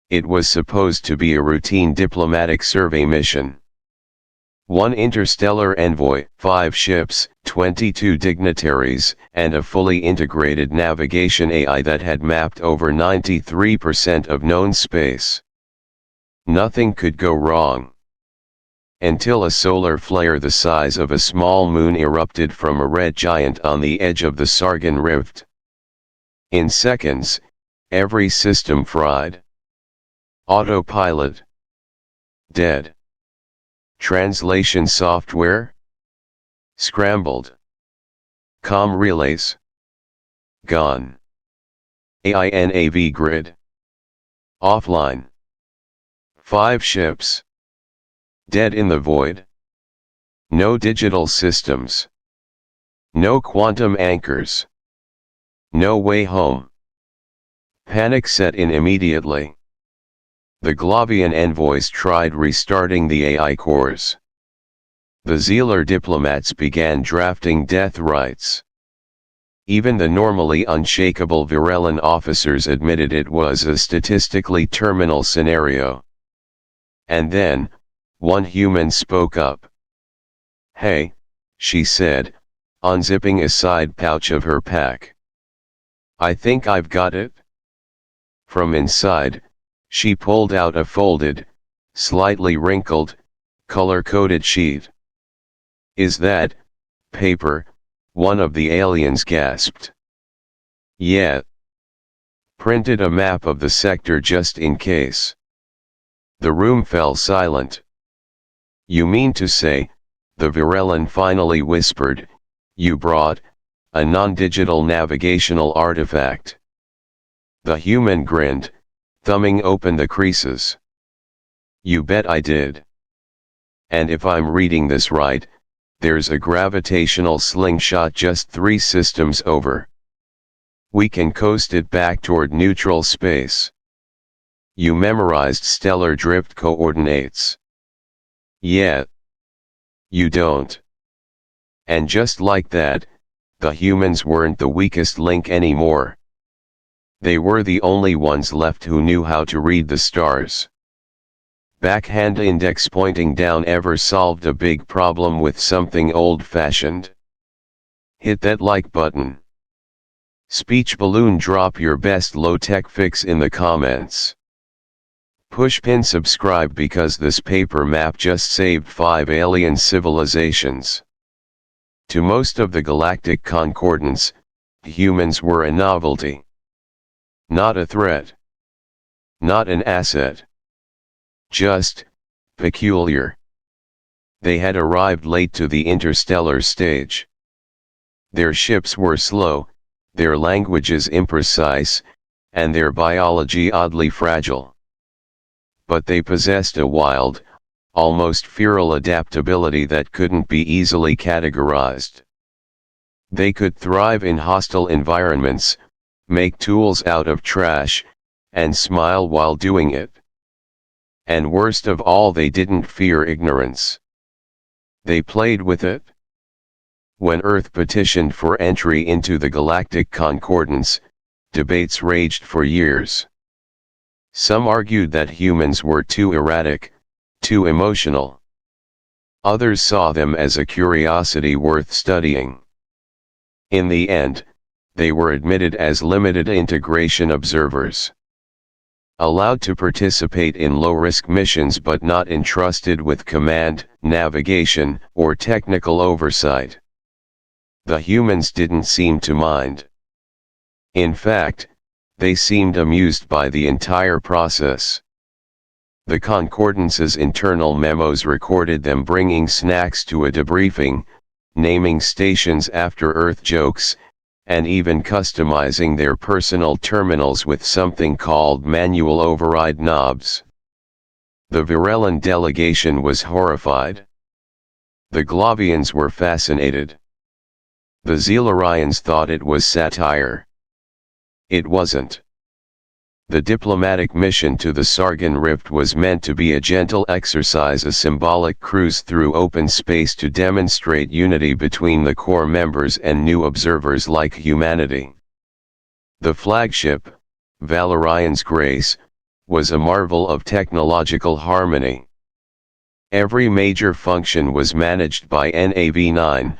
It was supposed to be a routine diplomatic survey mission. 1 interstellar envoy, 5 ships, 22 dignitaries, and a fully integrated navigation AI that had mapped over 93% of known space. Nothing could go wrong. Until a solar flare the size of a small moon erupted from a red giant on the edge of the Sargon Rift. In seconds, every system fried. Autopilot. Dead. Translation software? Scrambled. Comm relays? Gone. AINAV grid? Offline. 5 ships. Dead in the void. No digital systems. No quantum anchors. No way home. Panic set in immediately. The Glavian envoys tried restarting the AI cores. The Zealer diplomats began drafting death rites. Even the normally unshakable Virellan officers admitted it was a statistically terminal scenario. And then, one human spoke up. "Hey," she said, unzipping a side pouch of her pack. "I think I've got it." From inside, she pulled out a folded, slightly wrinkled, color-coded sheet. "Is that paper?" one of the aliens gasped. "Yeah." Printed a map of the sector just in case. The room fell silent. "You mean to say," the Virellan finally whispered, "you brought a non-digital navigational artifact?" The human grinned, thumbing open the creases. "You bet I did. And if I'm reading this right, there's a gravitational slingshot just 3 systems over. We can coast it back toward neutral space." "You memorized stellar drift coordinates?" "Yeah." "You don't." And just like that, the humans weren't the weakest link anymore. They were the only ones left who knew how to read the stars. Backhand index pointing down ever solved a big problem with something old-fashioned? Hit that like button. Speech balloon, drop your best low-tech fix in the comments. Push pin subscribe because this paper map just saved 5 alien civilizations. To most of the galactic concordance, humans were a novelty. Not a threat. Not an asset. Just peculiar. They had arrived late to the interstellar stage. Their ships were slow, their languages imprecise, and their biology oddly fragile. But they possessed a wild, almost feral adaptability that couldn't be easily categorized. They could thrive in hostile environments, make tools out of trash, and smile while doing it. And worst of all, they didn't fear ignorance. They played with it. When Earth petitioned for entry into the Galactic Concordance, debates raged for years. Some argued that humans were too erratic, too emotional. Others saw them as a curiosity worth studying. In the end, they were admitted as limited integration observers. Allowed to participate in low-risk missions but not entrusted with command, navigation, or technical oversight. The humans didn't seem to mind. In fact, they seemed amused by the entire process. The Concordance's internal memos recorded them bringing snacks to a debriefing, naming stations after Earth jokes, and even customizing their personal terminals with something called manual override knobs. The Virellan delegation was horrified. The Glavians were fascinated. The Zealarians thought it was satire. It wasn't. The diplomatic mission to the Sargon Rift was meant to be a gentle exercise, a symbolic cruise through open space to demonstrate unity between the core members and new observers like humanity. The flagship, Valerian's Grace, was a marvel of technological harmony. Every major function was managed by NAV9,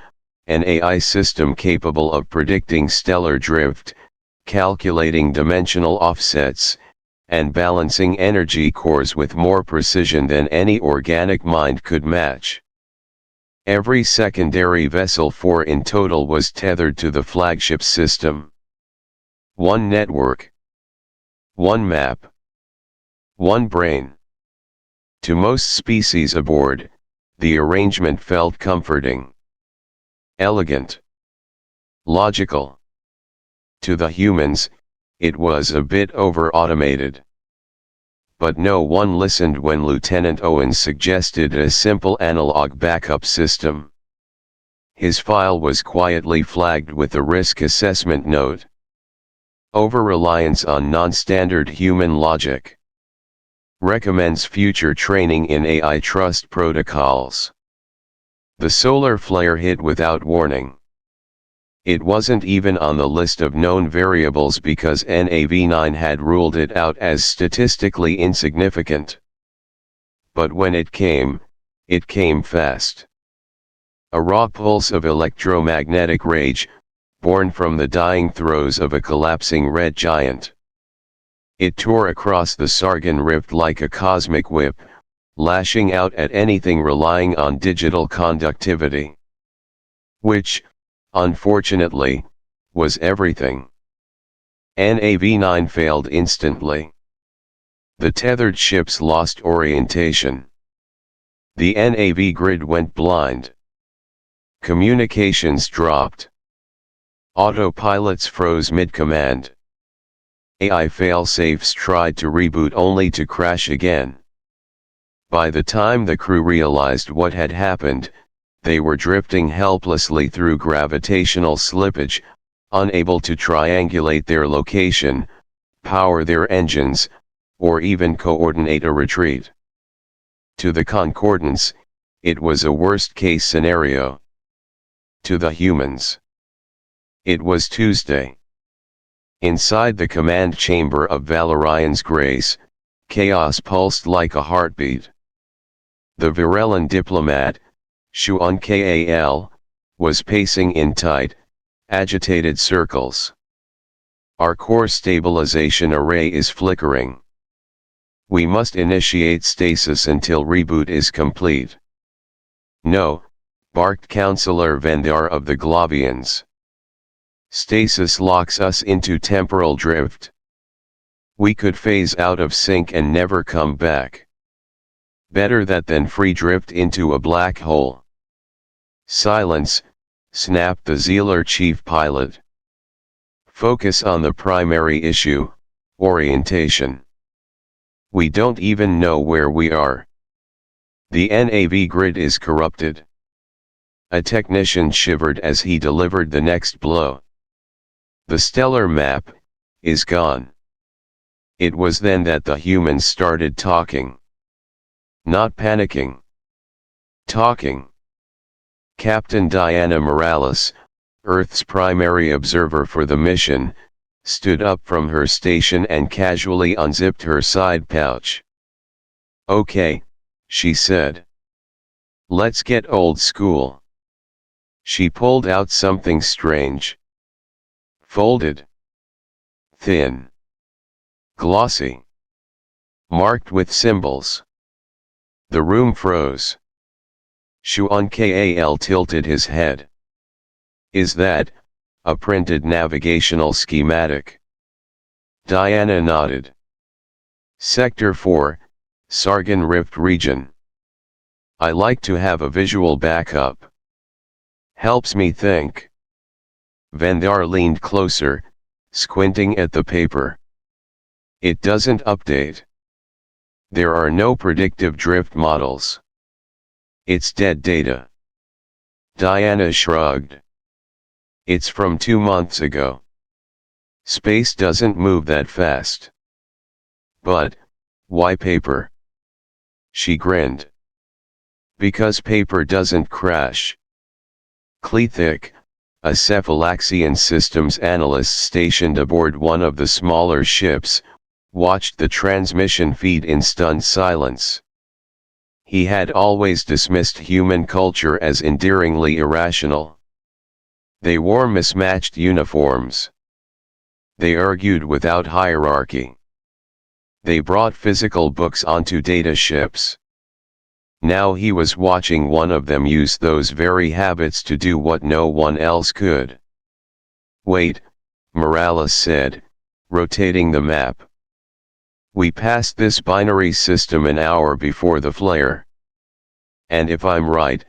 an AI system capable of predicting stellar drift, calculating dimensional offsets, and balancing energy cores with more precision than any organic mind could match. Every secondary vessel, 4 in total, was tethered to the flagship system. One network, one map, one brain. To most species aboard, the arrangement felt comforting, elegant, logical. To the humans, it was a bit over-automated. But no one listened when Lieutenant Owens suggested a simple analog backup system. His file was quietly flagged with a risk assessment note. Over-reliance on non-standard human logic. Recommends future training in AI trust protocols. The solar flare hit without warning. It wasn't even on the list of known variables because NAV9 had ruled it out as statistically insignificant. But when it came fast. A raw pulse of electromagnetic rage, born from the dying throes of a collapsing red giant. It tore across the Sargon Rift like a cosmic whip, lashing out at anything relying on digital conductivity. Which, unfortunately, was everything. NAV9 failed instantly. The tethered ships lost orientation. The NAV grid went blind. Communications dropped. Autopilots froze mid-command. AI failsafes tried to reboot only to crash again. By the time the crew realized what had happened, they were drifting helplessly through gravitational slippage, unable to triangulate their location, power their engines, or even coordinate a retreat. To the Concordance, it was a worst-case scenario. To the humans, it was Tuesday. Inside the command chamber of Valerian's Grace, chaos pulsed like a heartbeat. The Virellan diplomat, Shuan Kal, was pacing in tight, agitated circles. Our core stabilization array is flickering. We must initiate stasis until reboot is complete. No, barked Counselor Vendar of the Glavians. Stasis locks us into temporal drift. We could phase out of sync and never come back. Better that than free drift into a black hole. Silence, snapped the Zealer chief pilot. Focus on the primary issue, orientation. We don't even know where we are. The NAV grid is corrupted. A technician shivered as he delivered the next blow. The stellar map is gone. It was then that the humans started talking. Not panicking. Talking. Captain Diana Morales, Earth's primary observer for the mission, stood up from her station and casually unzipped her side pouch. "Okay," she said. "Let's get old school." She pulled out something strange. Folded. Thin. Glossy. Marked with symbols. The room froze. Shuan Kal tilted his head. "Is that a printed navigational schematic?" Diana nodded. "Sector 4, Sargon Rift region. I like to have a visual backup. Helps me think." Vendar leaned closer, squinting at the paper. "It doesn't update. There are no predictive drift models. It's dead data." Diana shrugged. "It's from 2 months ago. Space doesn't move that fast." "But, why paper?" She grinned. "Because paper doesn't crash." Klethik, a Cephalaxian systems analyst stationed aboard one of the smaller ships, watched the transmission feed in stunned silence. He had always dismissed human culture as endearingly irrational. They wore mismatched uniforms. They argued without hierarchy. They brought physical books onto data ships. Now he was watching one of them use those very habits to do what no one else could. "Wait," Morales said, rotating the map. "We passed this binary system an hour before the flare. And if I'm right,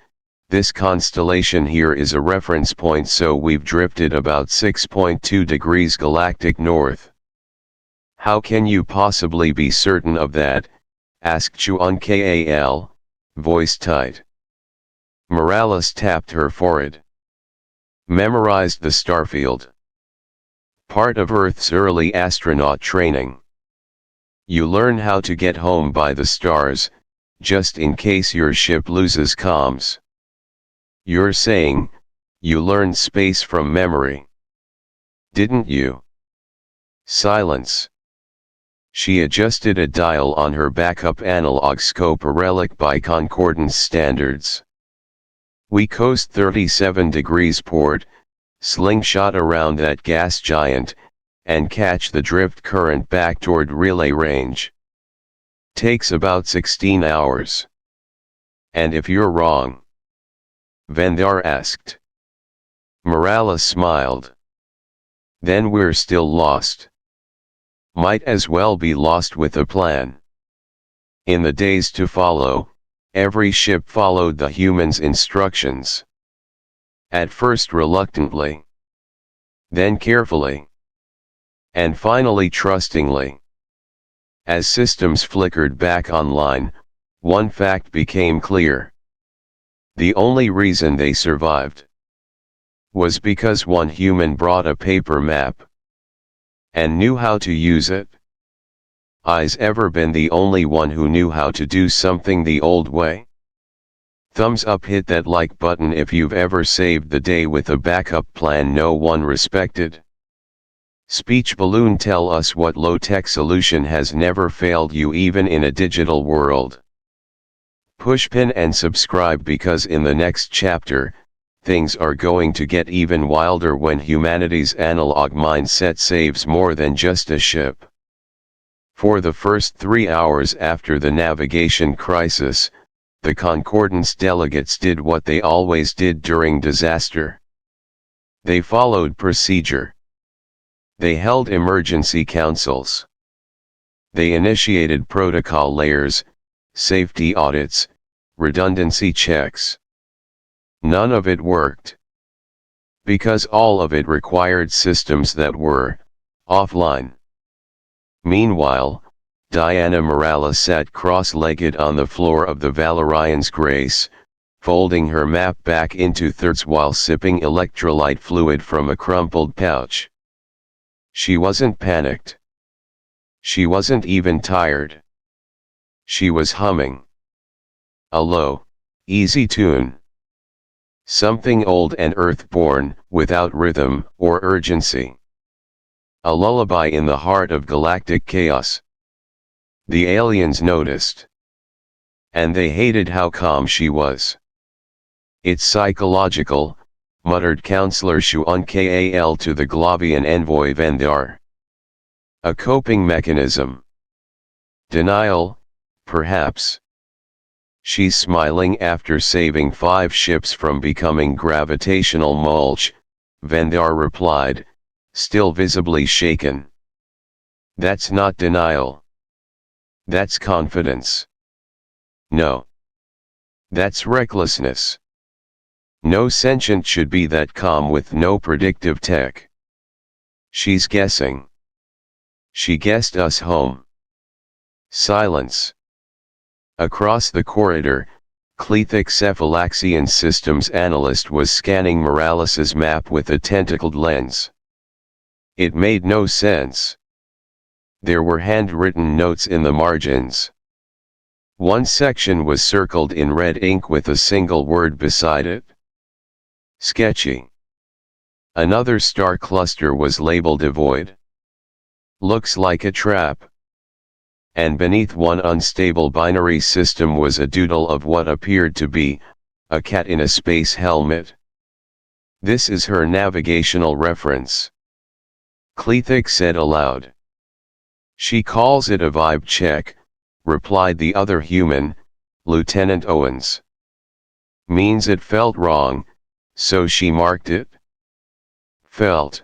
this constellation here is a reference point, so we've drifted about 6.2 degrees galactic north." "How can you possibly be certain of that?" asked Chuan Kal, voice tight. Morales tapped her forehead. "Memorized the starfield. Part of Earth's early astronaut training. You learn how to get home by the stars, just in case your ship loses comms. You're saying, you learned space from memory. Didn't you?" Silence. She adjusted a dial on her backup analog scope, a relic by concordance standards. "We coast 37 degrees port, slingshot around that gas giant, and catch the drift current back toward relay range. Takes about 16 hours. And if you're wrong?" Vendar asked. Morales smiled. "Then we're still lost. Might as well be lost with a plan." In the days to follow, every ship followed the humans' instructions. At first reluctantly. Then carefully. And finally trustingly. As systems flickered back online, one fact became clear. The only reason they survived was because one human brought a paper map. And knew how to use it. I's ever been the only one who knew how to do something the old way? Thumbs up, hit that like button if you've ever saved the day with a backup plan no one respected. Speech balloon, tell us what low-tech solution has never failed you even in a digital world. Push pin and subscribe, because in the next chapter, things are going to get even wilder when humanity's analog mindset saves more than just a ship. For the first 3 hours after the navigation crisis, the Concordance delegates did what they always did during disaster. They followed procedure. They held emergency councils. They initiated protocol layers, safety audits, redundancy checks. None of it worked. Because all of it required systems that were offline. Meanwhile, Diana Morales sat cross-legged on the floor of the Valerian's Grace, folding her map back into thirds while sipping electrolyte fluid from a crumpled pouch. She wasn't panicked. She wasn't even tired. She was humming a low, easy tune. Something old and earthborn, without rhythm or urgency. A lullaby in the heart of galactic chaos. The aliens noticed. And they hated how calm she was. "It's psychological," muttered Counselor Shuan Kal to the Glavian envoy Vendar. "A coping mechanism. Denial, perhaps. She's smiling after saving 5 ships from becoming gravitational mulch," Vendar replied, still visibly shaken. "That's not denial. That's confidence. No. That's recklessness. No sentient should be that calm with no predictive tech. She's guessing. She guessed us home." Silence. Across the corridor, Clethic Cephalaxian systems analyst was scanning Morales's map with a tentacled lens. It made no sense. There were handwritten notes in the margins. One section was circled in red ink with a single word beside it. Sketchy. Another star cluster was labeled avoid. "Looks like a trap," and beneath one unstable binary system was a doodle of what appeared to be a cat in a space helmet. This is her navigational reference, Clethix said aloud. She calls it a vibe check, replied the other human, Lieutenant Owens. Means it felt wrong, so she marked it? Felt.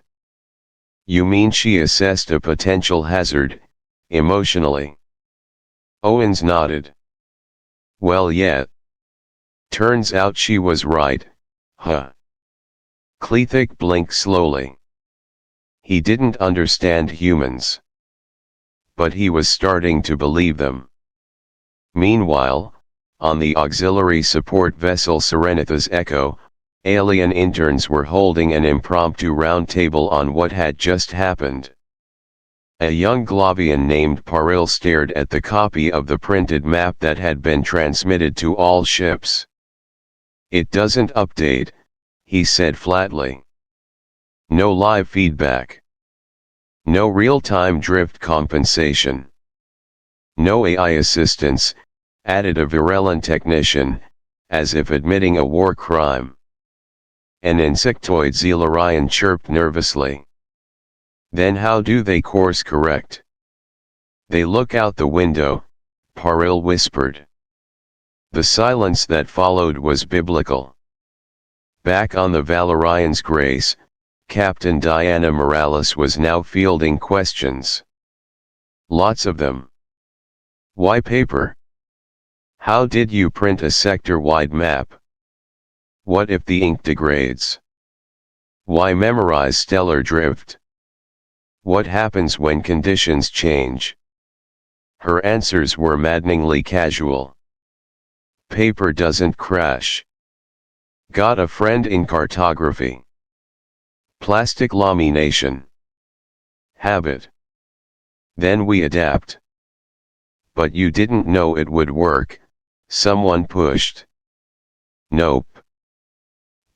You mean she assessed a potential hazard, emotionally? Owens nodded. Well, yeah. Turns out she was right, huh? Clethix blinked slowly. He didn't understand humans, but he was starting to believe them. Meanwhile, on the auxiliary support vessel Serenita's Echo, alien interns were holding an impromptu roundtable on what had just happened. A young Glavian named Paril stared at the copy of the printed map that had been transmitted to all ships. It doesn't update, he said flatly. No live feedback. No real-time drift compensation. No AI assistance, added a virulent technician, as if admitting a war crime. An insectoid Zelarian chirped nervously. Then how do they course correct? They look out the window, Paril whispered. The silence that followed was biblical. Back on the Valerian's Grace, Captain Diana Morales was now fielding questions. Lots of them. Why paper? How did you print a sector-wide map? What if the ink degrades? Why memorize stellar drift? What happens when conditions change? Her answers were maddeningly casual. Paper doesn't crash. Got a friend in cartography. Plastic lamination. Habit. Then we adapt. But you didn't know it would work, someone pushed. Nope.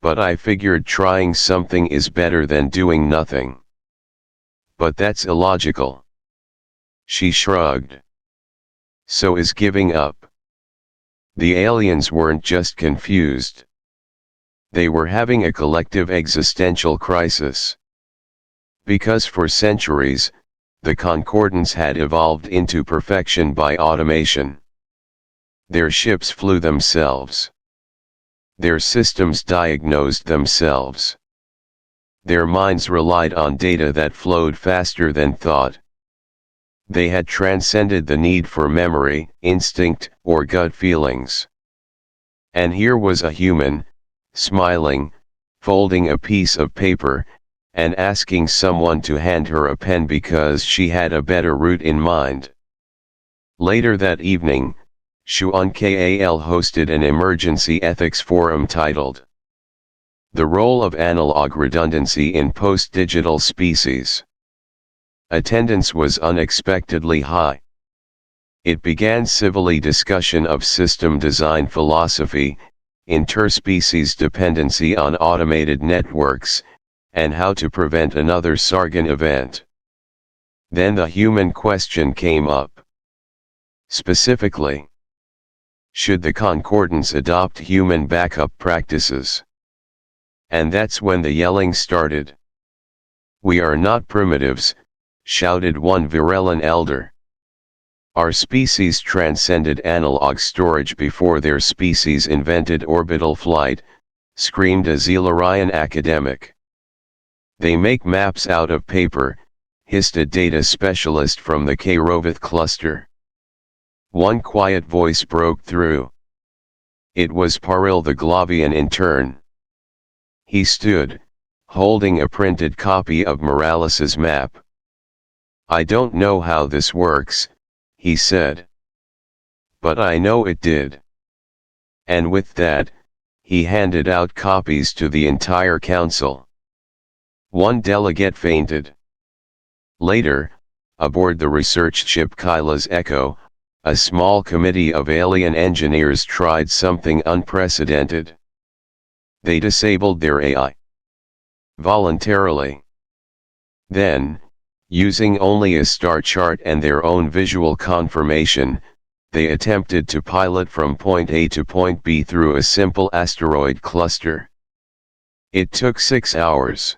But I figured trying something is better than doing nothing. But that's illogical. She shrugged. So is giving up. The aliens weren't just confused. They were having a collective existential crisis. Because for centuries, the Concordants had evolved into perfection by automation. Their ships flew themselves. Their systems diagnosed themselves. Their minds relied on data that flowed faster than thought. They had transcended the need for memory, instinct, or gut feelings. And here was a human, smiling, folding a piece of paper, and asking someone to hand her a pen because she had a better route in mind. Later that evening, Xuan Kal hosted an emergency ethics forum titled The Role of Analog Redundancy in Post-Digital Species. Attendance was unexpectedly high. It began civilly discussion of system design philosophy, interspecies dependency on automated networks, and how to prevent another Sargon event. Then the human question came up. Specifically, should the Concordants adopt human backup practices? And that's when the yelling started. We are not primitives, shouted one virulent elder. Our species transcended analog storage before their species invented orbital flight, screamed a Zelarian academic. They make maps out of paper, hissed a data specialist from the K-Rovith cluster. One quiet voice broke through. It was Paril the Glavian intern. He stood, holding a printed copy of Morales's map. I don't know how this works, he said. But I know it did. And with that, he handed out copies to the entire council. One delegate fainted. Later, aboard the research ship Kyla's Echo, a small committee of alien engineers tried something unprecedented. They disabled their AI. Voluntarily. Then, Using only a star chart and their own visual confirmation, they attempted to pilot from point A to point B through a simple asteroid cluster. It took 6 hours.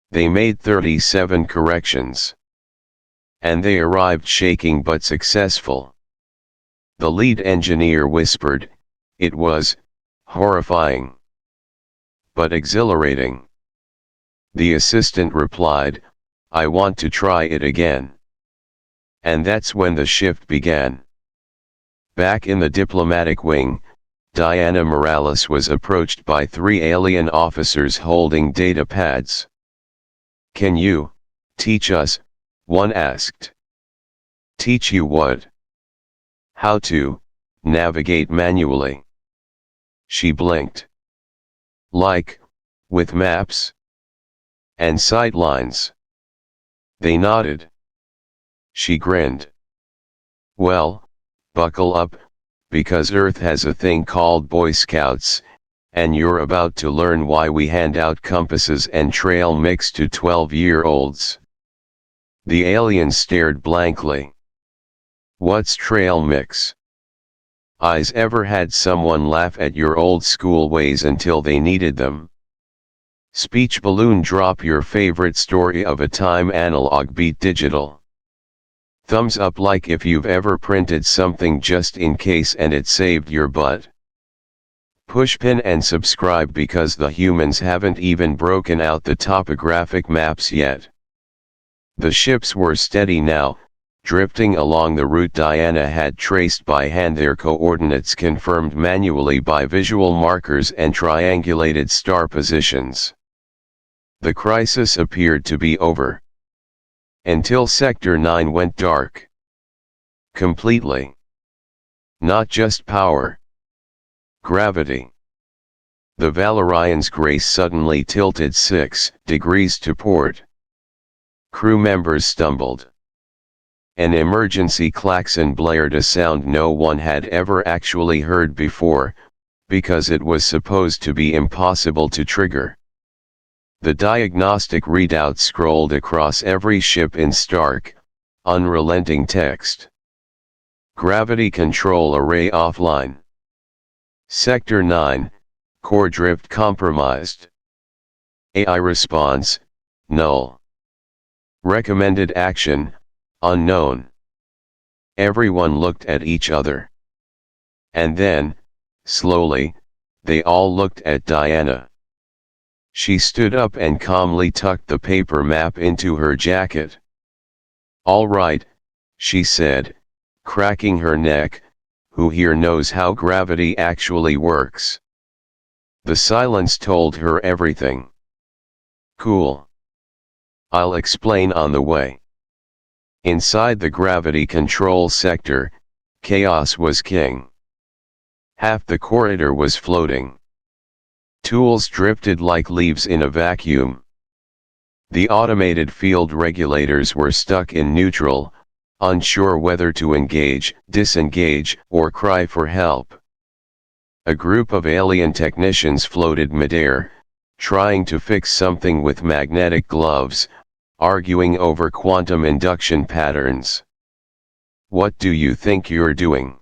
They made 37 corrections. And they arrived shaking but successful. The lead engineer whispered, "It was horrifying, but exhilarating." The assistant replied, "I want to try it again." And that's when the shift began. Back in the diplomatic wing, Diana Morales was approached by 3 alien officers holding data pads. "Can you teach us?" one asked. "Teach you what?" "How to navigate manually." She blinked. "Like, with maps and sightlines?" They nodded. She grinned. "Well, buckle up, because Earth has a thing called Boy Scouts, and you're about to learn why we hand out compasses and trail mix to 12-year-olds. The aliens stared blankly. "What's trail mix?" "Eyes ever had someone laugh at your old school ways until they needed them?" Speech balloon. Drop your favorite story of a time analog beat digital. Thumbs up like if you've ever printed something just in case and it saved your butt. Push pin and subscribe because the humans haven't even broken out the topographic maps yet. The ships were steady now, drifting along the route Diana had traced by hand, their coordinates confirmed manually by visual markers and triangulated star positions. The crisis appeared to be over. Until Sector 9 went dark. Completely. Not just power. Gravity. The Valerian's grace suddenly tilted 6 degrees to port. Crew members stumbled. An emergency klaxon blared, a sound no one had ever actually heard before, because it was supposed to be impossible to trigger. The diagnostic readout scrolled across every ship in stark, unrelenting text. Gravity control array offline. Sector 9, core drift compromised. AI response, null. Recommended action, unknown. Everyone looked at each other. And then, slowly, they all looked at Diana. She stood up and calmly tucked the paper map into her jacket. "All right," she said, cracking her neck, "who here knows how gravity actually works?" The silence told her everything. "Cool. I'll explain on the way." Inside the gravity control sector, chaos was king. Half the corridor was floating. Tools drifted like leaves in a vacuum. The automated field regulators were stuck in neutral, unsure whether to engage, disengage, or cry for help. A group of alien technicians floated midair, trying to fix something with magnetic gloves, arguing over quantum induction patterns. "What do you think you're doing?"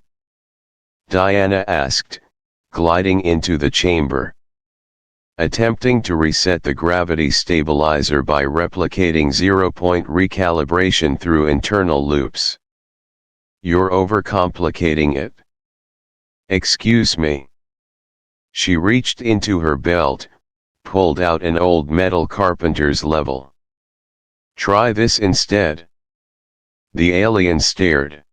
Diana asked, gliding into the chamber. "Attempting to reset the gravity stabilizer by replicating zero-point recalibration through internal loops." "You're overcomplicating it." "Excuse me." She reached into her belt, pulled out an old metal carpenter's level. "Try this instead." The alien stared.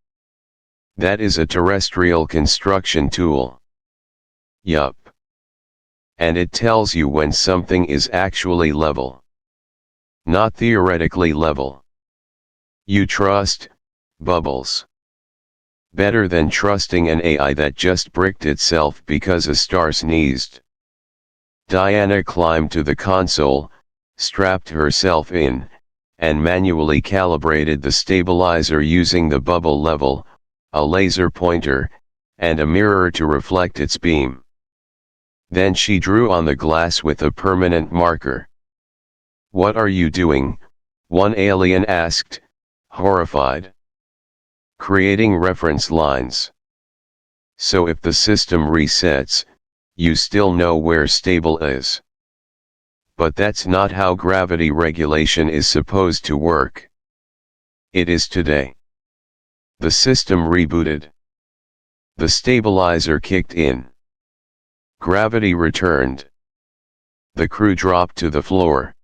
"That is a terrestrial construction tool." "Yup. And it tells you when something is actually level. Not theoretically level. You trust, Bubbles. Better than trusting an AI that just bricked itself because a star sneezed." Diana climbed to the console, strapped herself in, and manually calibrated the stabilizer using the bubble level, a laser pointer, and a mirror to reflect its beam. Then she drew on the glass with a permanent marker. "What are you doing?" One alien asked, horrified. Creating reference lines. So if the system resets, you still know where stable is. But that's not how gravity regulation is supposed to work. It is today. The system rebooted. The stabilizer kicked in. Gravity returned. The crew dropped to the floor.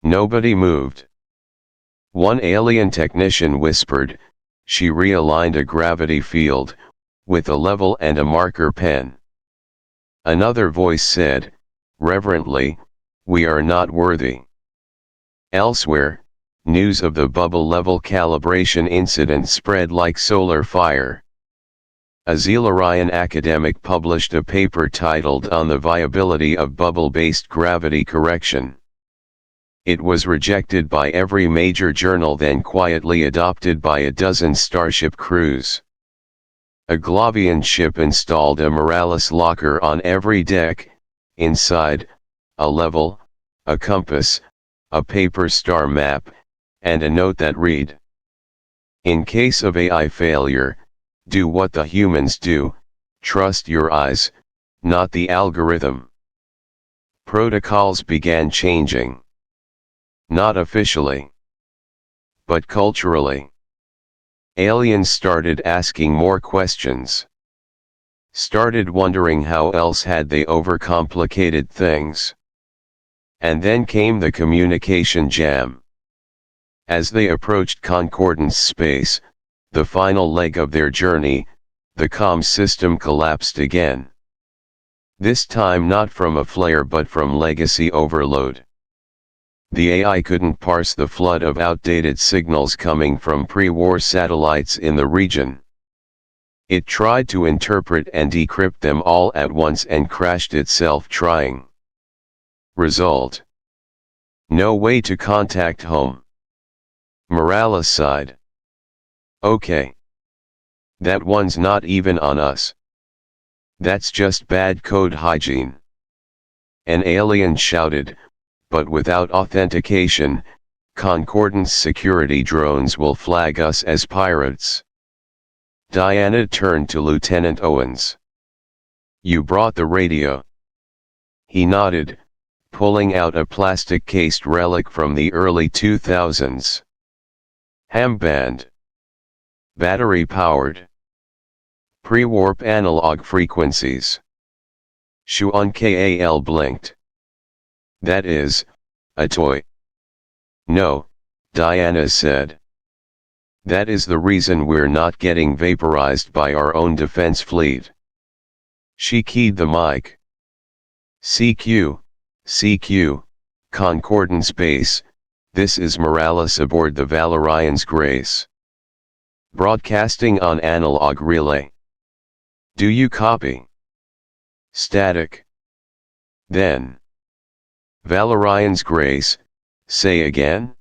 Nobody moved. One alien technician whispered, she realigned a gravity field, with a level and a marker pen. Another voice said, reverently, we are not worthy. Elsewhere, news of the bubble level calibration incident spread like solar fire. A Zelarian academic published a paper titled On the Viability of Bubble-Based Gravity Correction. It was rejected by every major journal, then quietly adopted by a dozen Starship crews. A Glavian ship installed a Morales locker on every deck, inside, a level, a compass, a paper star map, and a note that read: in case of AI failure, do what the humans do, trust your eyes, not the algorithm. Protocols began changing. Not officially, but culturally. Aliens started asking more questions. Started wondering how else had they overcomplicated things. And then came the communication jam. As they approached Concordance space, the final leg of their journey, the comm system collapsed again. This time not from a flare but from legacy overload. The AI couldn't parse the flood of outdated signals coming from pre-war satellites in the region. It tried to interpret and decrypt them all at once and crashed itself trying. Result: no way to contact home. Morales sighed. Okay. That one's not even on us. That's just bad code hygiene. An alien shouted, but without authentication, Concordance security drones will flag us as pirates. Diana turned to Lieutenant Owens. You brought the radio. He nodded, pulling out a plastic-cased relic from the early 2000s. Hamband. Battery-powered. Pre-warp analog frequencies. Shuan Kal blinked. That is, a toy. No, Diana said. That is the reason we're not getting vaporized by our own defense fleet. She keyed the mic. CQ, CQ, Concordance Base, this is Morales aboard the Valerian's Grace. Broadcasting on analog relay. Do you copy? Static. Then. Valerian's Grace, say again?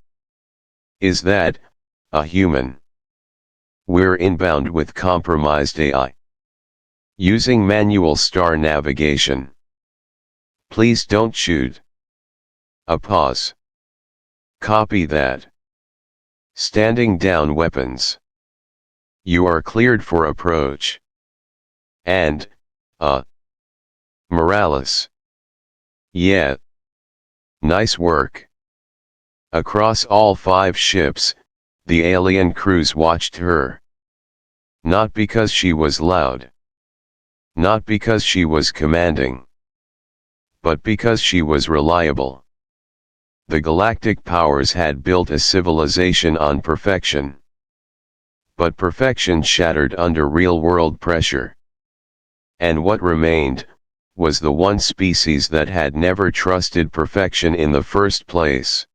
Is that, a human? We're inbound with compromised AI. Using manual star navigation. Please don't shoot. A pause. Copy that. Standing down weapons. You are cleared for approach. And, Morales. Yeah. Nice work. Across all 5 ships, the alien crews watched her. Not because she was loud. Not because she was commanding. But because she was reliable. The galactic powers had built a civilization on perfection. But perfection shattered under real-world pressure. And what remained, was the one species that had never trusted perfection in the first place.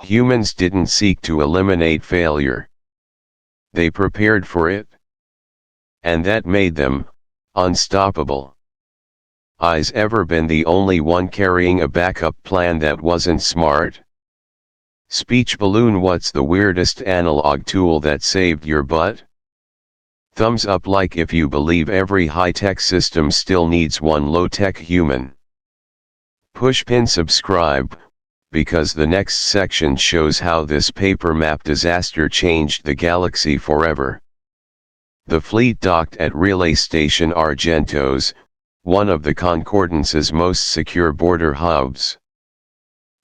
Humans didn't seek to eliminate failure. They prepared for it. And that made them, unstoppable. I's ever been the only one carrying a backup plan that wasn't smart? Speech balloon. What's the weirdest analog tool that saved your butt? Thumbs up like if you believe every high-tech system still needs one low-tech human. Push pin subscribe, because the next section shows how this paper map disaster changed the galaxy forever. The fleet docked at Relay Station Argentos, one of the Concordance's most secure border hubs.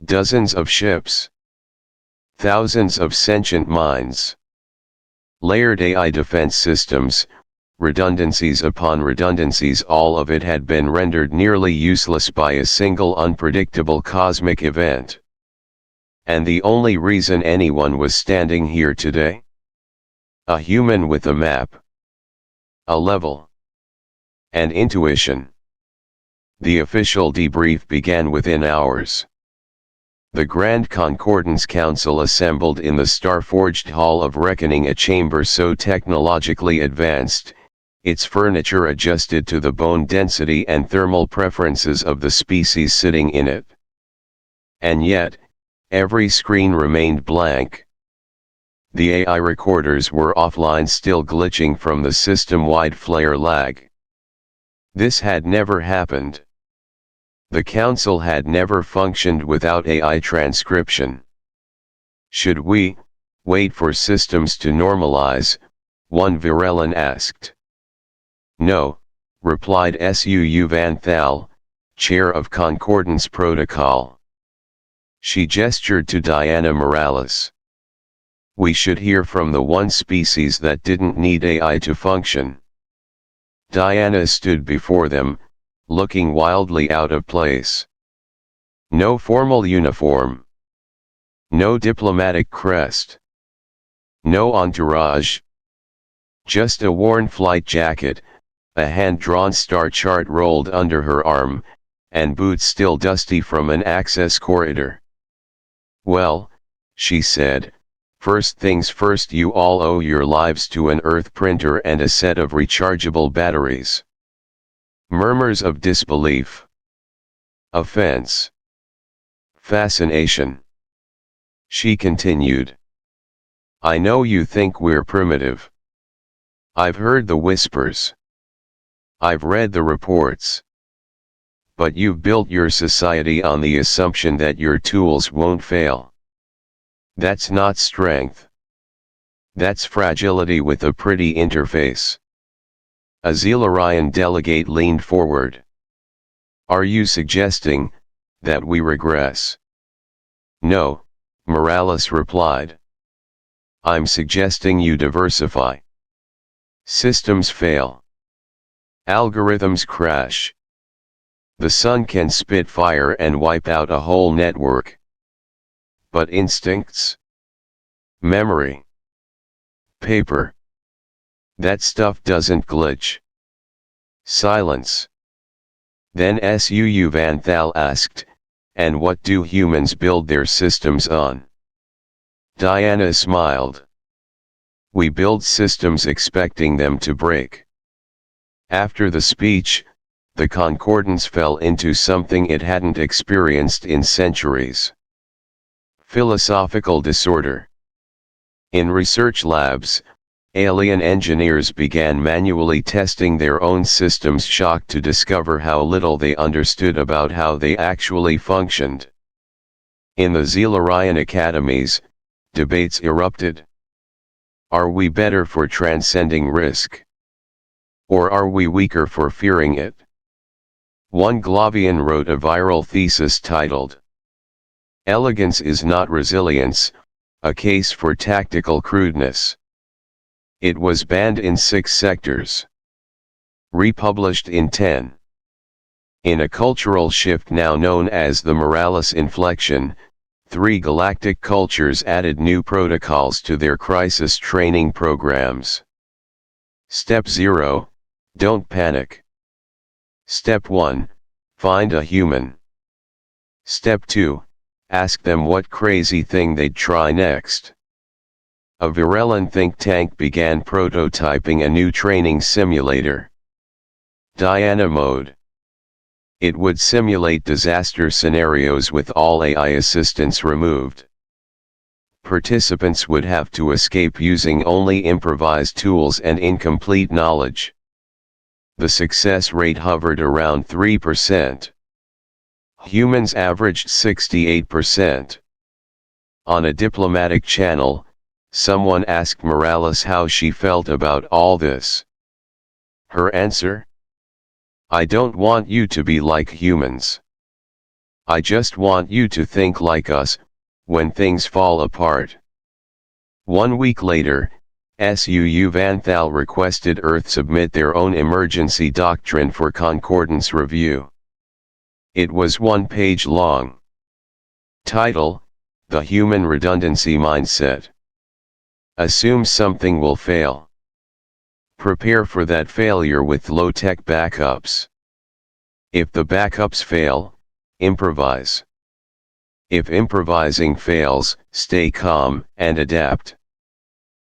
Dozens of ships. Thousands of sentient minds. Layered AI defense systems, redundancies upon redundancies, all of it had been rendered nearly useless by a single unpredictable cosmic event. And the only reason anyone was standing here today? A human with a map. A level. And intuition. The official debrief began within hours. The Grand Concordance Council assembled in the star-forged Hall of Reckoning, a chamber so technologically advanced, its furniture adjusted to the bone density and thermal preferences of the species sitting in it. And yet, every screen remained blank. The AI recorders were offline, still glitching from the system-wide flare lag. This had never happened. The Council had never functioned without AI transcription. Should we wait for systems to normalize? One Virelin asked. No, replied Suu Van Thal, chair of Concordance Protocol. She gestured to Diana Morales. We should hear from the one species that didn't need AI to function. Diana stood before them, looking wildly out of place. No formal uniform. No diplomatic crest. No entourage. Just a worn flight jacket, a hand-drawn star chart rolled under her arm, and boots still dusty from an access corridor. Well, she said, first things first, you all owe your lives to an Earth printer and a set of rechargeable batteries. Murmurs of disbelief. Offense. Fascination. She continued. I know you think we're primitive. I've heard the whispers. I've read the reports. But you've built your society on the assumption that your tools won't fail. That's not strength. That's fragility with a pretty interface. A Zelarian delegate leaned forward. Are you suggesting that we regress? No, Morales replied. I'm suggesting you diversify. Systems fail. Algorithms crash. The sun can spit fire and wipe out a whole network. But instincts? Memory? Paper? That stuff doesn't glitch. Silence. Then Suu Van Thal asked, and what do humans build their systems on? Diana smiled. We build systems expecting them to break. After the speech, the Concordance fell into something it hadn't experienced in centuries. Philosophical disorder. In research labs, alien engineers began manually testing their own systems, shocked to discover how little they understood about how they actually functioned. In the Zelarian academies, debates erupted. Are we better for transcending risk? Or are we weaker for fearing it? One Glavian wrote a viral thesis titled, Elegance is not resilience, a case for tactical crudeness. It was banned in 6 sectors. Republished in 10. In a cultural shift now known as the Morales inflection, 3 galactic cultures added new protocols to their crisis training programs. Step 0, don't panic. Step 1, find a human. Step 2, ask them what crazy thing they'd try next. A Virelin think tank began prototyping a new training simulator. Diana mode. It would simulate disaster scenarios with all AI assistance removed. Participants would have to escape using only improvised tools and incomplete knowledge. The success rate hovered around 3%. Humans averaged 68%. On a diplomatic channel, someone asked Morales how she felt about all this. Her answer? I don't want you to be like humans. I just want you to think like us, when things fall apart. 1 week later, SUU Van Thal requested Earth submit their own emergency doctrine for concordance review. It was 1 page long. Title: The Human Redundancy Mindset. Assume something will fail. Prepare for that failure with low-tech backups. If the backups fail, improvise. If improvising fails, stay calm and adapt.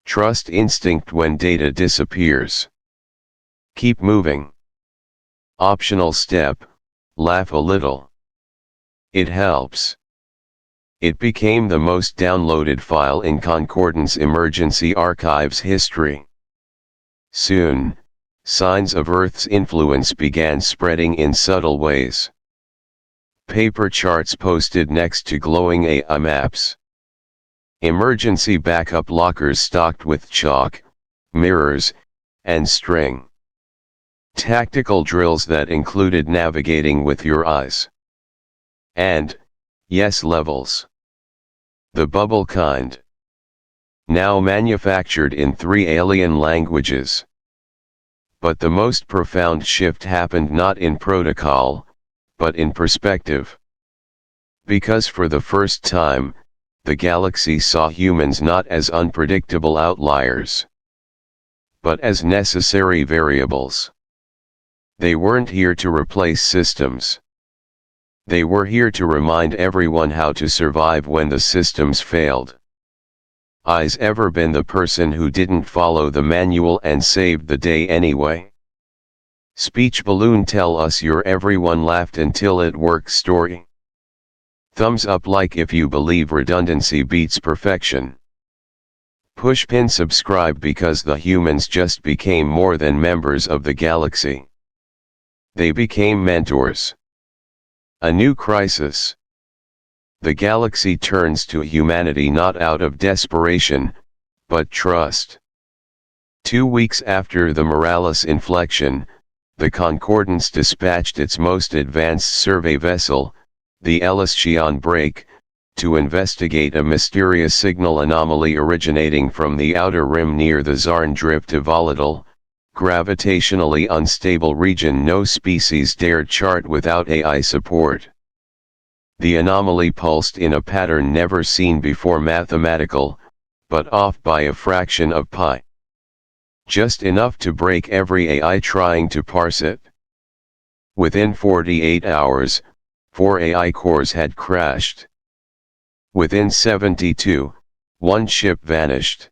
Trust instinct when data disappears. Keep moving. Optional step: laugh a little. It helps. It became the most downloaded file in Concordance Emergency Archive's history. Soon, signs of Earth's influence began spreading in subtle ways. Paper charts posted next to glowing AI maps. Emergency backup lockers stocked with chalk, mirrors, and string. Tactical drills that included navigating with your eyes. And, yes, levels. The bubble kind. Now manufactured in 3 alien languages. But the most profound shift happened not in protocol, but in perspective. Because for the first time, the galaxy saw humans not as unpredictable outliers, but as necessary variables. They weren't here to replace systems. They were here to remind everyone how to survive when the systems failed. I's ever been the person who didn't follow the manual and saved the day anyway? Speech balloon tell us your everyone laughed until it works story. Thumbs up like if you believe redundancy beats perfection. Push pin subscribe because the humans just became more than members of the galaxy. They became mentors. A new crisis. The galaxy turns to humanity not out of desperation, but trust. 2 weeks after the Morales inflection, the Concordance dispatched its most advanced survey vessel, the Elysion Break, to investigate a mysterious signal anomaly originating from the outer rim near the Zarn Drift, a volatile, gravitationally unstable region no species dared chart without AI support. The anomaly pulsed in a pattern never seen before, mathematical, but off by a fraction of pi. Just enough to break every AI trying to parse it. Within 48 hours, 4 AI cores had crashed. Within 72, 1 ship vanished.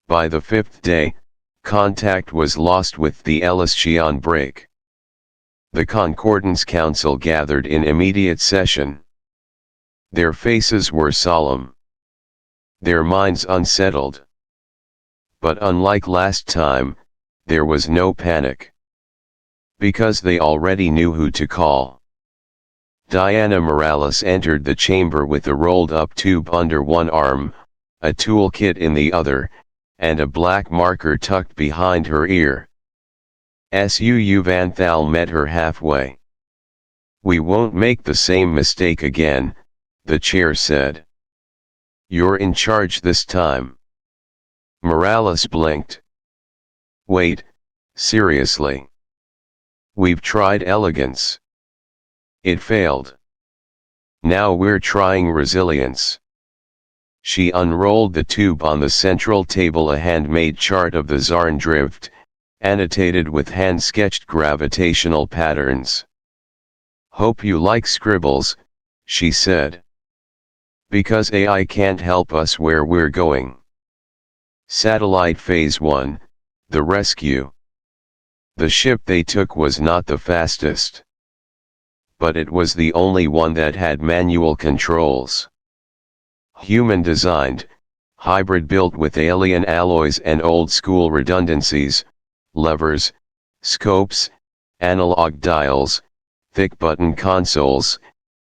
By the 5th day, contact was lost with the Elysion Break. The Concordance Council gathered in immediate session. Their faces were solemn. Their minds unsettled. But unlike last time, there was no panic. Because they already knew who to call. Diana Morales entered the chamber with a rolled-up tube under one arm, a toolkit in the other, and a black marker tucked behind her ear. SUU Van Thal met her halfway. "We won't make the same mistake again," the chair said. "You're in charge this time." Morales blinked. "Wait, seriously? We've tried elegance. It failed. Now we're trying resilience." She unrolled the tube on the central table, a handmade chart of the Zarn Drift, annotated with hand-sketched gravitational patterns. "Hope you like scribbles," she said. "Because AI can't help us where we're going." Satellite Phase 1, the rescue. The ship they took was not the fastest. But it was the only one that had manual controls. Human-designed, hybrid built with alien alloys and old-school redundancies, levers, scopes, analog dials, thick button consoles,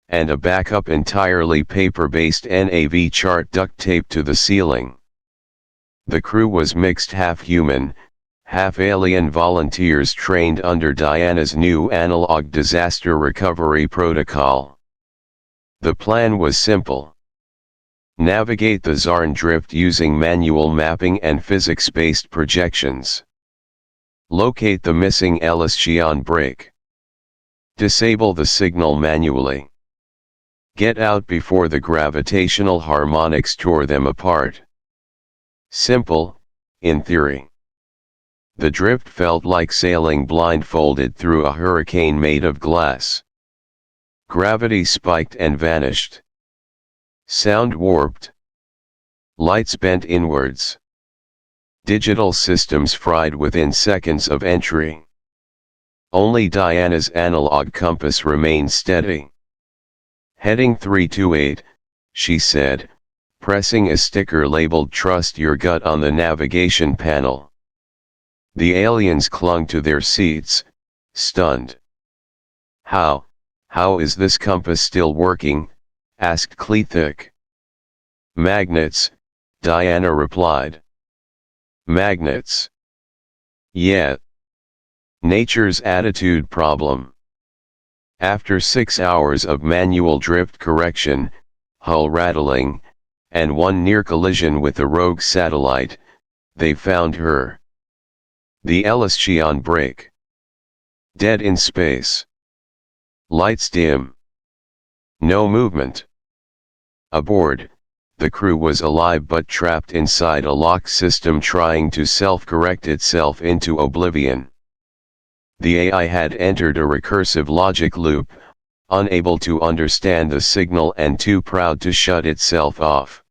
and a backup entirely paper-based NAV chart duct taped to the ceiling. The crew was mixed half-human, half-alien volunteers trained under Diana's new analog disaster recovery protocol. The plan was simple. Navigate the Zarn drift using manual mapping and physics-based projections. Locate the missing Elyschion break. Disable the signal manually. Get out before the gravitational harmonics tore them apart. Simple, in theory. The drift felt like sailing blindfolded through a hurricane made of glass. Gravity spiked and vanished. Sound warped. Lights bent inwards. Digital systems fried within seconds of entry. Only Diana's analog compass remained steady. Heading 328, she said, pressing a sticker labeled "Trust Your Gut" on the navigation panel. The aliens clung to their seats, stunned. How is this compass still working?" asked Cleathick. "Magnets," Diana replied. "Magnets. Yeah. Nature's attitude problem." After 6 hours of manual drift correction, hull rattling, and one near collision with a rogue satellite, they found her. The Elyschion break. Dead in space. Lights dim. No movement. Aboard, the crew was alive but trapped inside a lock system trying to self-correct itself into oblivion. The AI had entered a recursive logic loop, unable to understand the signal and too proud to shut itself off.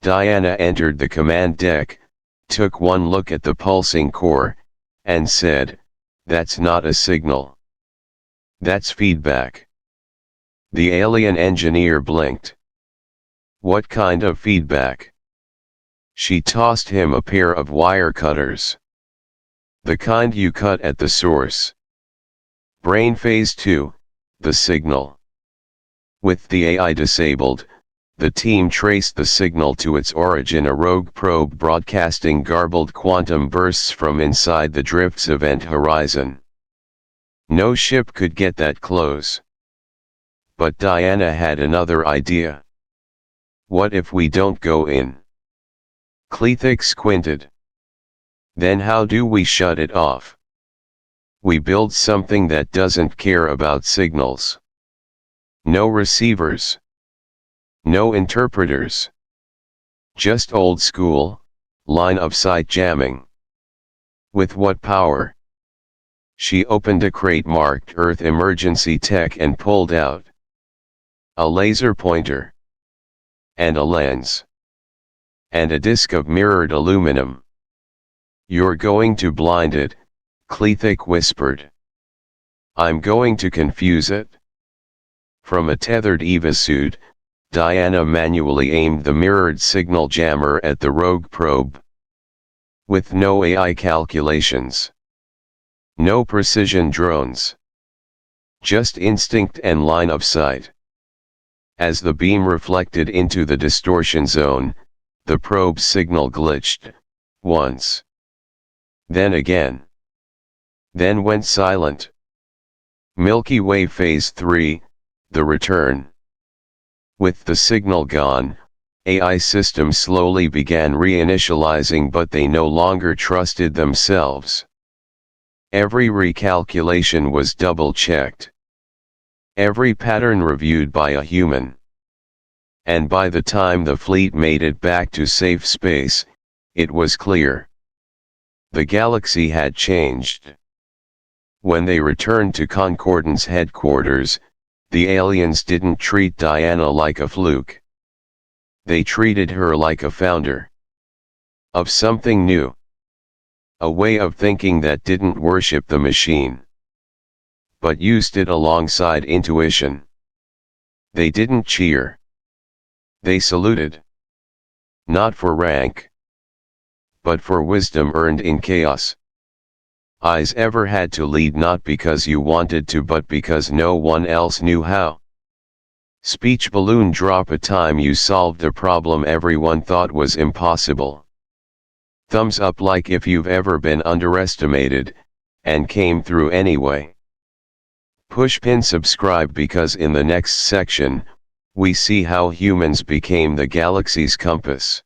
Diana entered the command deck, took one look at the pulsing core, and said, "That's not a signal. That's feedback." The alien engineer blinked. "What kind of feedback?" She tossed him a pair of wire cutters. "The kind you cut at the source. Brain phase 2, the signal." With the AI disabled, the team traced the signal to its origin, a rogue probe broadcasting garbled quantum bursts from inside the drift's event horizon. No ship could get that close. But Diana had another idea. "What if we don't go in?" Cleathick squinted. "Then how do we shut it off?" "We build something that doesn't care about signals. No receivers. No interpreters. Just old school, line of sight jamming." "With what power?" She opened a crate marked Earth Emergency Tech and pulled out a laser pointer, and a lens, and a disc of mirrored aluminum. "You're going to blind it," Cleathick whispered. "I'm going to confuse it." From a tethered EVA suit, Diana manually aimed the mirrored signal jammer at the rogue probe. With no AI calculations. No precision drones. Just instinct and line of sight. As the beam reflected into the distortion zone, the probe's signal glitched, once. Then again. Then went silent. Milky Way Phase 3, the return. With the signal gone, AI systems slowly began reinitializing, but they no longer trusted themselves. Every recalculation was double-checked. Every pattern reviewed by a human. And by the time the fleet made it back to safe space, it was clear. The galaxy had changed. When they returned to Concordance headquarters, the aliens didn't treat Diana like a fluke. They treated her like a founder of something new. A way of thinking that didn't worship the machine, but used it alongside intuition. They didn't cheer. They saluted. Not for rank, but for wisdom earned in chaos. Eyes ever had to lead not because you wanted to but because no one else knew how. Speech balloon drop a time you solved a problem everyone thought was impossible. Thumbs up like if you've ever been underestimated, and came through anyway. Push pin subscribe because in the next section, we see how humans became the galaxy's compass.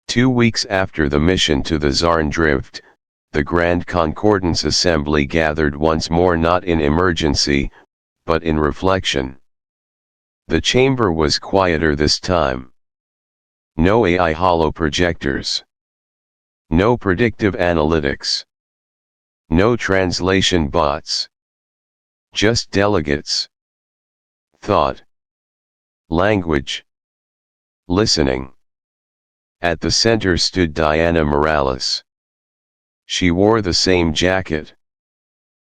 2 weeks after the mission to the Zarn Drift, the Grand Concordance Assembly gathered once more not in emergency, but in reflection. The chamber was quieter this time. No AI holo projectors. No predictive analytics. No translation bots. Just delegates. Thought. Language. Listening. At the center stood Diana Morales. She wore the same jacket.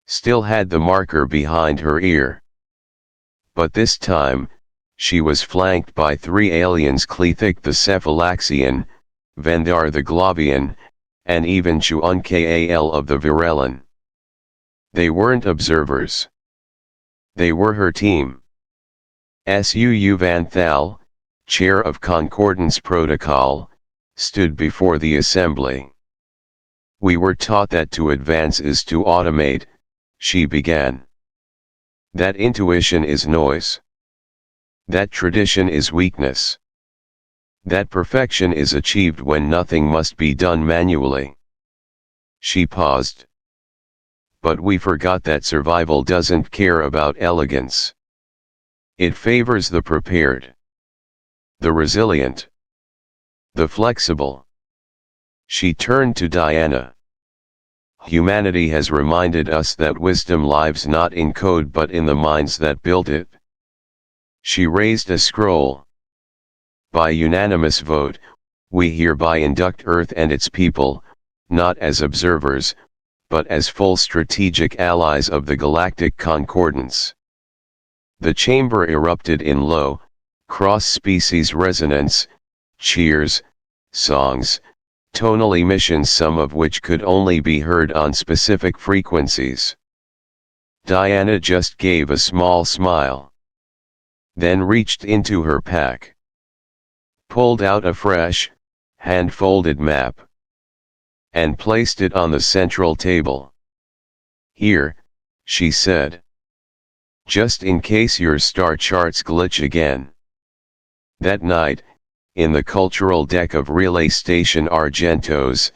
Still had the marker behind her ear. But this time, she was flanked by 3 aliens: Clethik the Cephalaxian, Vendar the Glovian, and even Chuan Kal of the Virellan. They weren't observers. They were her team. Suu Van Thal, chair of Concordance Protocol, stood before the assembly. We were taught that to advance is to automate, she began. That intuition is noise. That tradition is weakness. That perfection is achieved when nothing must be done manually. She paused. But we forgot that survival doesn't care about elegance. It favors the prepared. The resilient. The flexible. She turned to Diana. Humanity has reminded us that wisdom lives not in code but in the minds that built it. She raised a scroll. By unanimous vote, we hereby induct Earth and its people, not as observers, but as full strategic allies of the Galactic Concordance. The chamber erupted in low, cross-species resonance, cheers, songs, tonal emissions, some of which could only be heard on specific frequencies. Diana just gave a small smile. Then reached into her pack. Pulled out a fresh, hand-folded map. And placed it on the central table. Here, she said. Just in case your star charts glitch again. That night, in the cultural deck of Relay Station Argentos,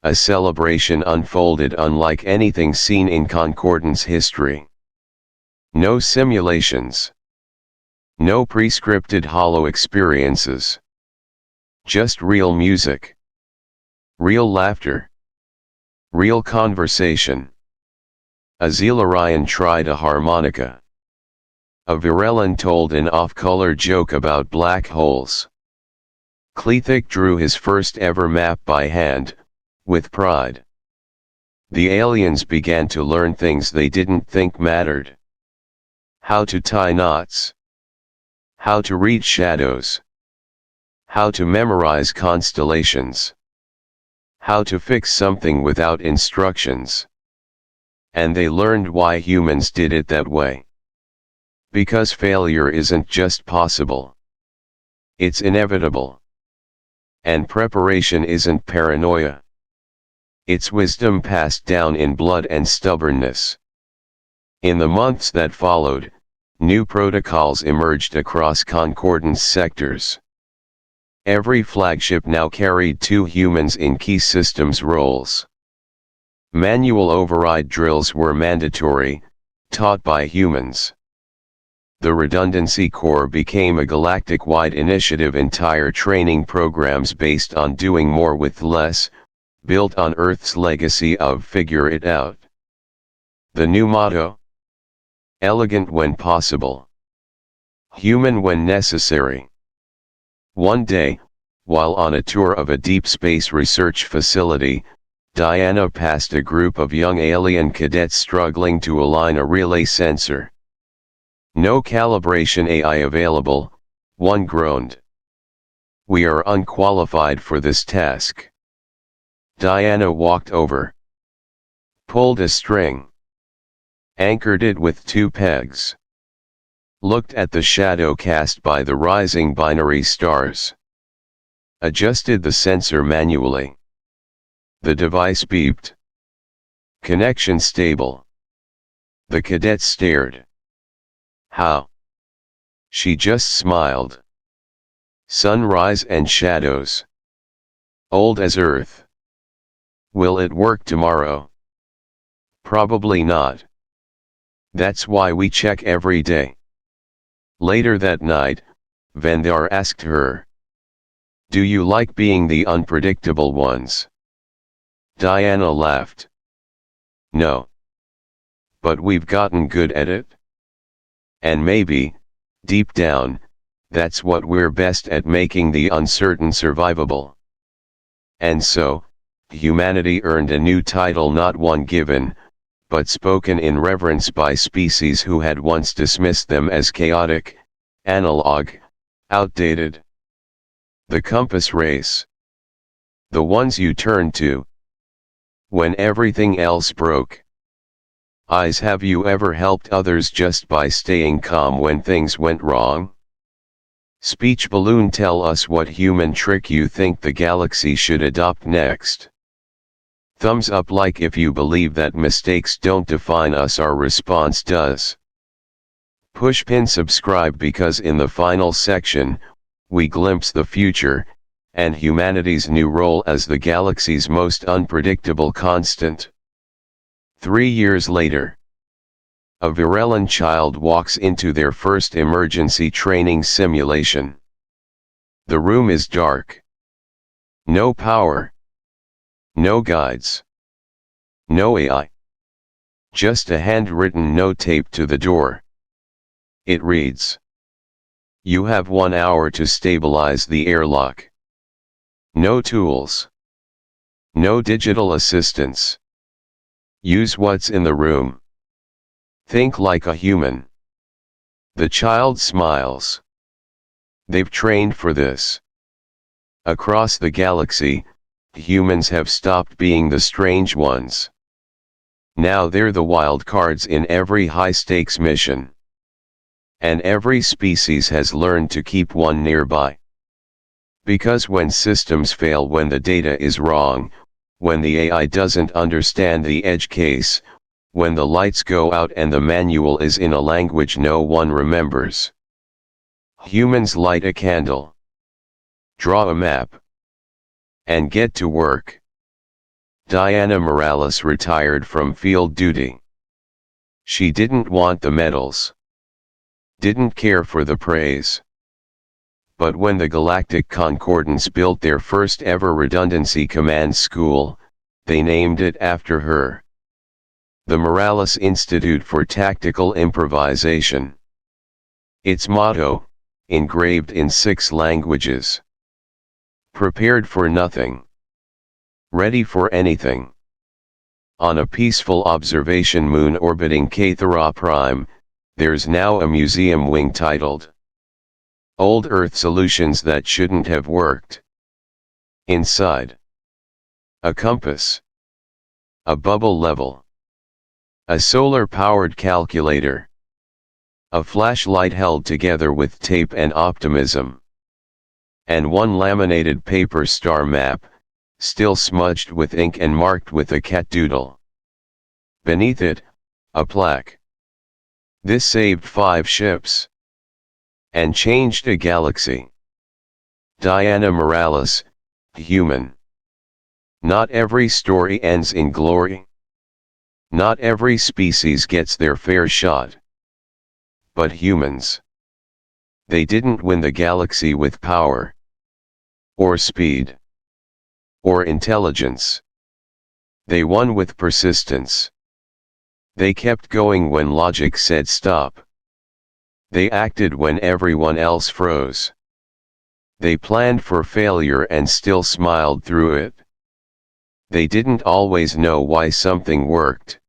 a celebration unfolded unlike anything seen in Concordance history. No simulations. No pre-scripted holo experiences. Just real music. Real laughter. Real conversation. A Zelarian tried a harmonica. A Virellan told an off-color joke about black holes. Clethik drew his first ever map by hand, with pride. The aliens began to learn things they didn't think mattered. How to tie knots. How to read shadows. How to memorize constellations. How to fix something without instructions. And they learned why humans did it that way. Because failure isn't just possible. It's inevitable. And preparation isn't paranoia. It's wisdom passed down in blood and stubbornness. In the months that followed, new protocols emerged across Concordance sectors. Every flagship now carried 2 humans in key systems roles. Manual override drills were mandatory, taught by humans. The Redundancy Corps became a galactic-wide initiative, entire training programs based on doing more with less, built on Earth's legacy of figure it out. The new motto? Elegant when possible. Human when necessary. One day, while on a tour of a deep space research facility, Diana passed a group of young alien cadets struggling to align a relay sensor. No calibration AI available, one groaned. We are unqualified for this task. Diana walked over. Pulled a string. Anchored it with 2 pegs. Looked at the shadow cast by the rising binary stars. Adjusted the sensor manually. The device beeped. Connection stable. The cadet stared. How? She just smiled. Sunrise and shadows. Old as Earth. Will it work tomorrow? Probably not. That's why we check every day. Later that night, Vendar asked her. Do you like being the unpredictable ones? Diana laughed. No. But we've gotten good at it. And maybe, deep down, that's what we're best at, making the uncertain survivable. And so, humanity earned a new title, not one given, but spoken in reverence by species who had once dismissed them as chaotic, analog, outdated. The compass race. The ones you turned to when everything else broke. Eyes, have you ever helped others just by staying calm when things went wrong? Speech balloon, tell us what human trick you think the galaxy should adopt next. Thumbs up like if you believe that mistakes don't define us, our response does. Push pin subscribe, because in the final section, we glimpse the future, and humanity's new role as the galaxy's most unpredictable constant. 3 years later. A Virellan child walks into their first emergency training simulation. The room is dark. No power. No guides. No AI. Just a handwritten note taped to the door. It reads: You have 1 hour to stabilize the airlock. No tools. No digital assistance. Use what's in the room. Think like a human. The child smiles. They've trained for this. Across the galaxy, humans have stopped being the strange ones. Now they're the wild cards in every high-stakes mission. And every species has learned to keep one nearby. Because when systems fail, when the data is wrong, when the AI doesn't understand the edge case, when the lights go out and the manual is in a language no one remembers, humans light a candle, draw a map, and get to work. Diana Morales retired from field duty. She didn't want the medals. Didn't care for the praise. But when the Galactic Concordance built their first ever redundancy command school, they named it after her. The Morales Institute for Tactical Improvisation. Its motto, engraved in 6 languages. Prepared for nothing. Ready for anything. On a peaceful observation moon orbiting Cathara Prime, there's now a museum wing titled Old Earth Solutions That Shouldn't Have Worked. Inside, a compass, a bubble level, a solar-powered calculator, a flashlight held together with tape and optimism, and one laminated paper star map, still smudged with ink and marked with a cat doodle. Beneath it, a plaque. This saved 5 ships. And changed a galaxy. Diana Morales, human. Not every story ends in glory. Not every species gets their fair shot. But humans. They didn't win the galaxy with power. Or speed. Or intelligence. They won with persistence. They kept going when logic said stop. They acted when everyone else froze. They planned for failure and still smiled through it. They didn't always know why something worked.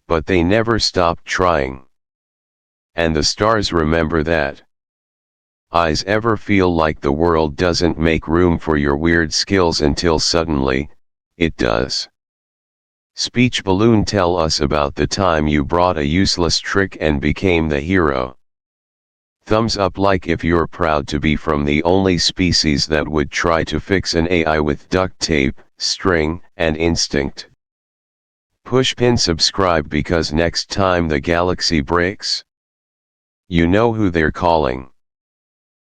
But they never stopped trying. And the stars remember that. Eyes, ever feel like the world doesn't make room for your weird skills until suddenly, it does? Speech balloon, tell us about the time you brought a useless trick and became the hero. Thumbs up like if you're proud to be from the only species that would try to fix an AI with duct tape, string, and instinct. Push pin subscribe because next time the galaxy breaks, you know who they're calling.